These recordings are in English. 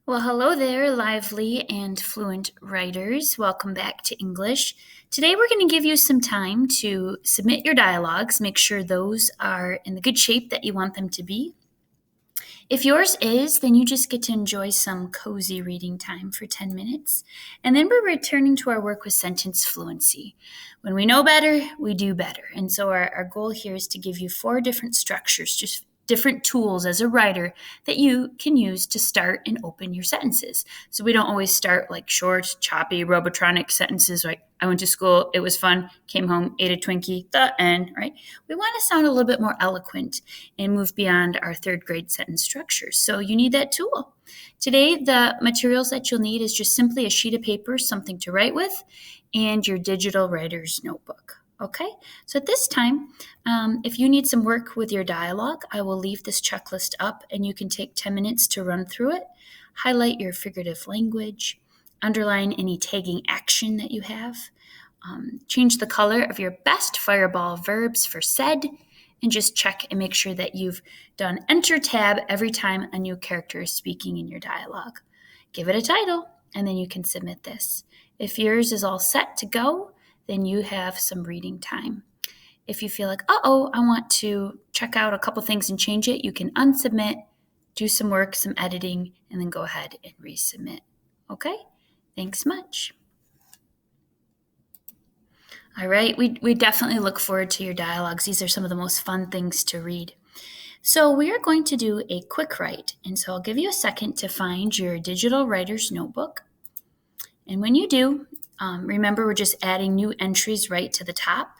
Well, hello there, lively and fluent writers. Welcome back to English. Today, we're going to give you some time to submit your dialogues, make sure those are in the good shape that you want them to be. If yours is, then you just get to enjoy some cozy reading time for 10 minutes. And then we're returning to our work with sentence fluency. When we know better, we do better. And so our goal here is to give you 4 different structures, just different tools as a writer that you can use to start and open your sentences. So we don't always start like short, choppy, robotronic sentences like I went to school, it was fun, came home, ate a Twinkie, the end, right? We want to sound a little bit more eloquent and move beyond our 3rd grade sentence structures. So you need that tool. Today, the materials that you'll need is just simply a sheet of paper, something to write with, and your digital writer's notebook. Okay, so at this time, if you need some work with your dialogue, I will leave this checklist up and you can take 10 minutes to run through it, highlight your figurative language, underline any tagging action that you have, change the color of your best fireball verbs for said, and just check and make sure that you've done Enter tab every time a new character is speaking in your dialogue. Give it a title, and then you can submit this. If yours is all set to go, then you have some reading time. If you feel like, I want to check out a couple things and change it, you can unsubmit, do some work, some editing, and then go ahead and resubmit. Okay? Thanks much. All right, we definitely look forward to your dialogues. These are some of the most fun things to read. So we are going to do a quick write, and so I'll give you a second to find your digital writer's notebook. And when you do, remember we're just adding new entries right to the top.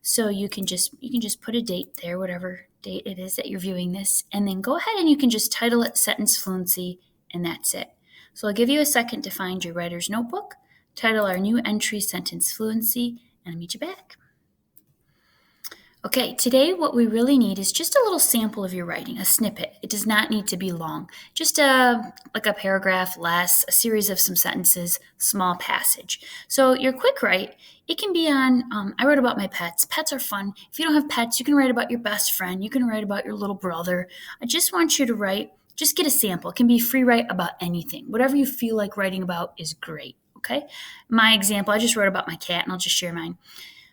So you can just put a date there, whatever date it is that you're viewing this, and then go ahead and you can just title it Sentence Fluency, and that's it. So I'll give you a second to find your writer's notebook, title our new entry Sentence Fluency, and I'll meet you back. Okay, today what we really need is just a little sample of your writing, a snippet. It does not need to be long. Just like a paragraph less, a series of some sentences, small passage. So your quick write, it can be on, I wrote about my pets. Pets are fun. If you don't have pets, you can write about your best friend. You can write about your little brother. I just want you to write, just get a sample. It can be free write about anything. Whatever you feel like writing about is great, okay? My example, I just wrote about my cat, and I'll just share mine.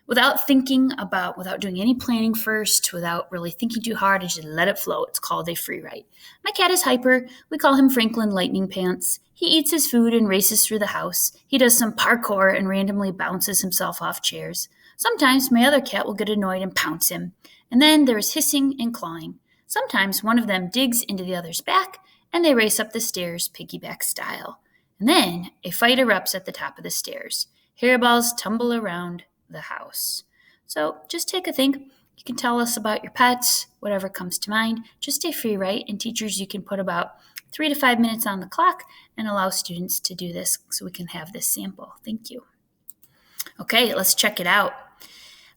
Without doing any planning first, without really thinking too hard, I just let it flow. It's called a free write. My cat is hyper. We call him Franklin Lightning Pants. He eats his food and races through the house. He does some parkour and randomly bounces himself off chairs. Sometimes my other cat will get annoyed and pounce him. And then there is hissing and clawing. Sometimes one of them digs into the other's back and they race up the stairs piggyback style. And then a fight erupts at the top of the stairs. Hairballs tumble around the house. So just take a think. You can tell us about your pets, whatever comes to mind. Just a free write, and teachers, you can put about 3 to 5 minutes on the clock and allow students to do this so we can have this sample. Thank you. Okay, let's check it out.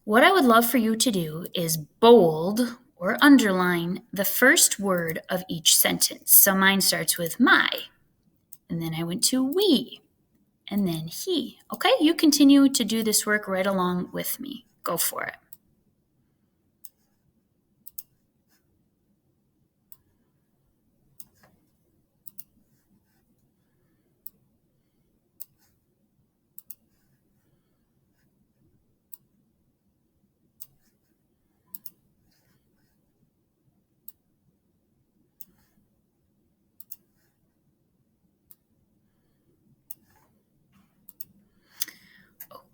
What I would love for you to do is bold or underline the first word of each sentence. So mine starts with my, and then I went to we, and then he. Okay, you continue to do this work right along with me. Go for it.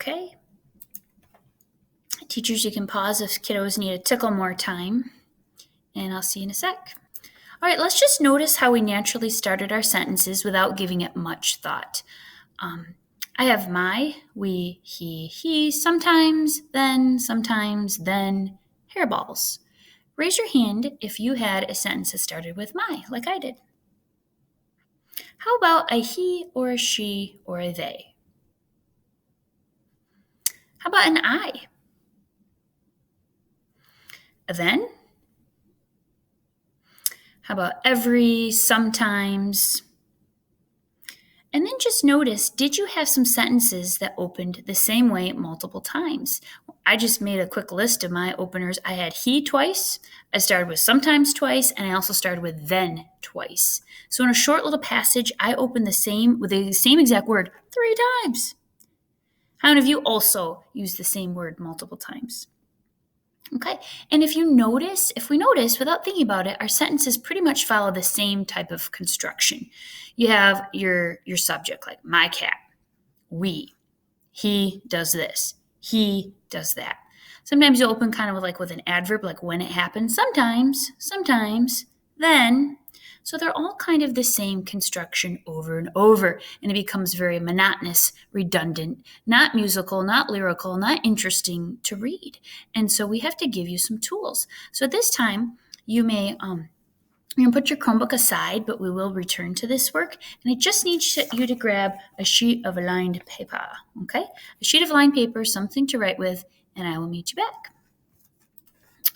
Okay. Teachers, you can pause if kiddos need a tickle more time, and I'll see you in a sec. All right, let's just notice how we naturally started our sentences without giving it much thought. I have my, we, he, sometimes, then, hairballs. Raise your hand if you had a sentence that started with my, like I did. How about a he or a she or a they? How about an I? A then? How about every, sometimes? And then just notice, did you have some sentences that opened the same way multiple times? I just made a quick list of my openers. I had he twice, I started with sometimes twice, and I also started with then twice. So in a short little passage, I opened the same exact word 3 times. How many of you also use the same word multiple times? Okay, and if we notice, without thinking about it, our sentences pretty much follow the same type of construction. You have your subject, like my cat, we, he does this, he does that. Sometimes you open kind of like with an adverb, like when it happens. Sometimes, then. So they're all kind of the same construction over and over, and it becomes very monotonous, redundant, not musical, not lyrical, not interesting to read. And so we have to give you some tools. So at this time, you may you're going to put your Chromebook aside, but we will return to this work. And I just need you to grab a sheet of lined paper, okay? A sheet of lined paper, something to write with, and I will meet you back.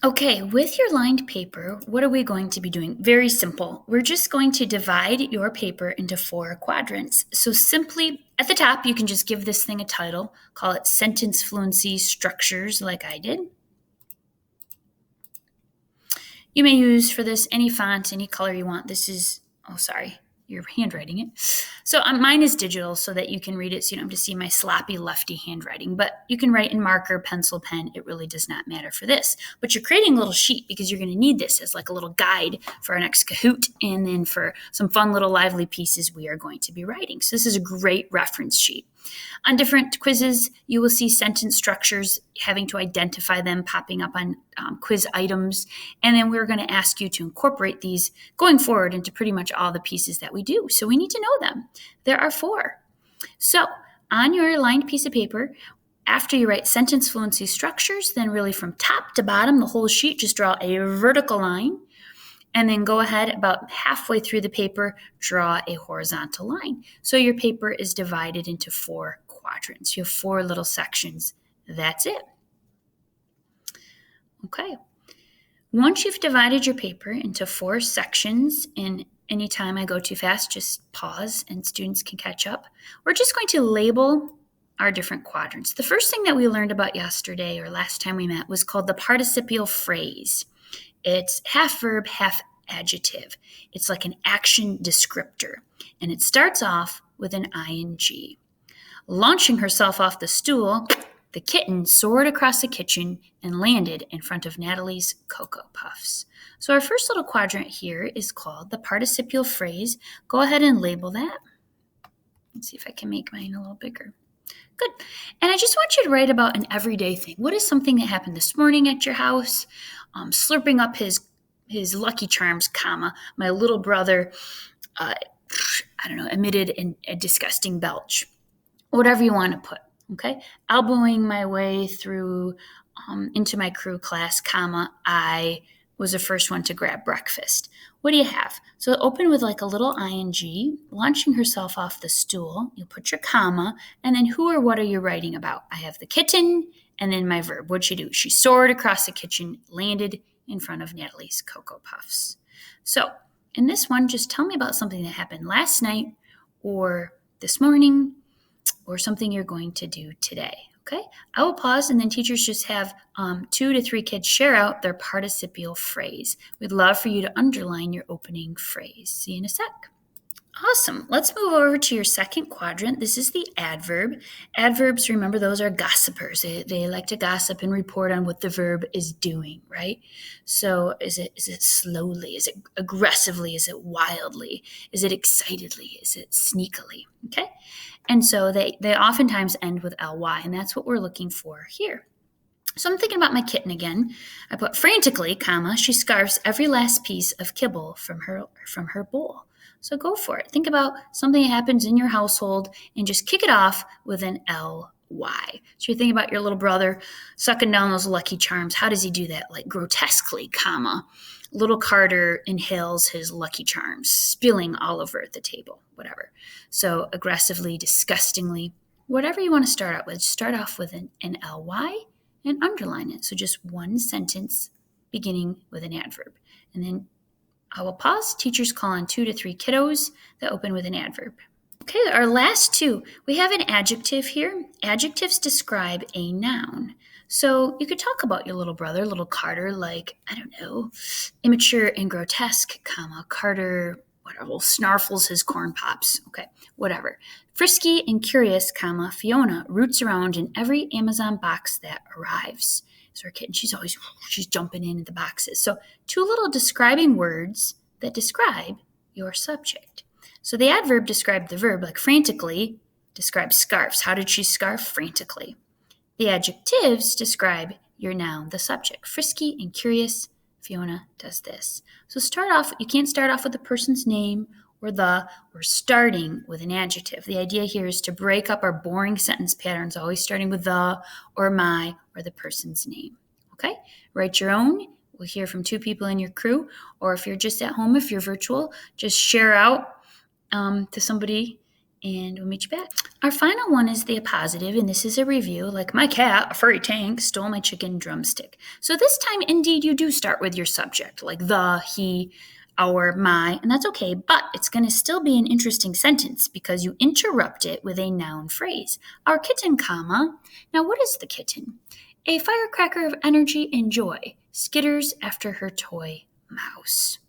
Okay, with your lined paper, what are we going to be doing? Very simple. We're just going to divide your paper into 4 quadrants. So simply, at the top, you can just give this thing a title. Call it Sentence Fluency Structures, like I did. You may use for this any font, any color you want. This is, you're handwriting it. So mine is digital so that you can read it so you don't have to see my sloppy lefty handwriting. But you can write in marker, pencil, pen. It really does not matter for this. But you're creating a little sheet because you're going to need this as like a little guide for our next Kahoot and then for some fun little lively pieces we are going to be writing. So this is a great reference sheet. On different quizzes, you will see sentence structures, having to identify them, popping up on quiz items. And then we're going to ask you to incorporate these going forward into pretty much all the pieces that we do. So we need to know them. There are 4. So on your lined piece of paper, after you write sentence fluency structures, then really from top to bottom, the whole sheet, just draw a vertical line. And then go ahead about halfway through the paper, draw a horizontal line. So your paper is divided into 4 quadrants. You have 4 little sections. That's it. Okay. Once you've divided your paper into 4 sections, and anytime I go too fast, just pause and students can catch up. We're just going to label our different quadrants. The first thing that we learned about yesterday or last time we met was called the participial phrase. It's half verb, half adjective. It's like an action descriptor, and it starts off with an ing. Launching herself off the stool, the kitten soared across the kitchen and landed in front of Natalie's Cocoa Puffs. So our first little quadrant here is called the participial phrase. Go ahead and label that. Let's see if I can make mine a little bigger. Good. And I just want you to write about an everyday thing. What is something that happened this morning at your house? Slurping up his Lucky Charms, comma, my little brother, emitted a disgusting belch. Whatever you want to put, okay? Elbowing my way through into my crew class, comma, I was the first one to grab breakfast. What do you have? So open with like a little ing, launching herself off the stool. You'll put your comma, and then who or what are you writing about? I have the kitten, and then my verb. What'd she do? She soared across the kitchen, landed in front of Natalie's Cocoa Puffs. So in this one, just tell me about something that happened last night or this morning or something you're going to do today. Okay, I will pause and then teachers just have 2 to 3 kids share out their participial phrase. We'd love for you to underline your opening phrase. See you in a sec. Awesome. Let's move over to your second quadrant. This is the adverb. Adverbs, remember, those are gossipers. They like to gossip and report on what the verb is doing, right? So is it slowly? Is it aggressively? Is it wildly? Is it excitedly? Is it sneakily? Okay? And so they oftentimes end with ly, and that's what we're looking for here. So I'm thinking about my kitten again. I put frantically, comma, she scarfs every last piece of kibble from her bowl. So go for it. Think about something that happens in your household and just kick it off with an ly. So you're thinking about your little brother sucking down those Lucky Charms. How does he do that? Like grotesquely, comma. Little Carter inhales his Lucky Charms, spilling all over the table, whatever. So aggressively, disgustingly, whatever you want to start out with, start off with an ly and underline it. So just one sentence beginning with an adverb. And then I will pause. Teachers call on 2 to 3 kiddos that open with an adverb. Okay, our last two. We have an adjective here. Adjectives describe a noun. So you could talk about your little brother, little Carter, like, I don't know, immature and grotesque, comma, Carter, whatever, snarfles his corn pops. Okay, whatever. Frisky and curious, comma, Fiona roots around in every Amazon box that arrives. So her kitten, she's jumping into the boxes. So two little describing words that describe your subject. So the adverb described the verb, like frantically describes scarves. How did she scarf? Frantically. The adjectives describe your noun, the subject. Frisky and curious, Fiona does this. So start off, you can't start off with the person's name or we're starting with an adjective. The idea here is to break up our boring sentence patterns, always starting with the or my or the person's name. Okay? Write your own. We'll hear from two people in your crew, or if you're just at home, if you're virtual, just share out to somebody and we'll meet you back. Our final one is the appositive, and this is a review. Like my cat, a furry tank, stole my chicken drumstick. So this time, indeed, you do start with your subject, like the, he, our, my, and that's okay, but it's going to still be an interesting sentence because you interrupt it with a noun phrase. Our kitten, comma. Now, what is the kitten? A firecracker of energy and joy, skitters after her toy mouse.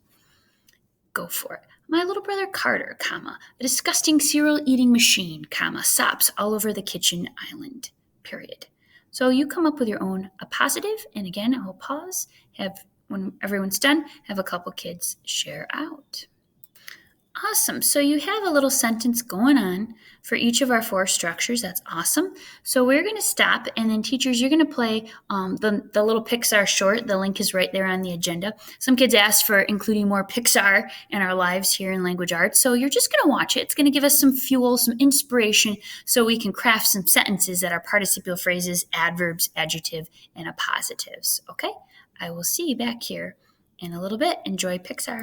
Go for it. My little brother Carter, comma, a disgusting cereal-eating machine, comma, sops all over the kitchen island, period. So you come up with your own appositive, and again, I'll pause, when everyone's done, have a couple kids share out. Awesome. So you have a little sentence going on for each of our four structures. That's awesome. So we're going to stop, and then teachers, you're going to play the little Pixar short. The link is right there on the agenda. Some kids asked for including more Pixar in our lives here in language arts. So you're just going to watch it. It's going to give us some fuel, some inspiration, so we can craft some sentences that are participial phrases, adverbs, adjective, and appositives. Okay? I will see you back here in a little bit. Enjoy Pixar.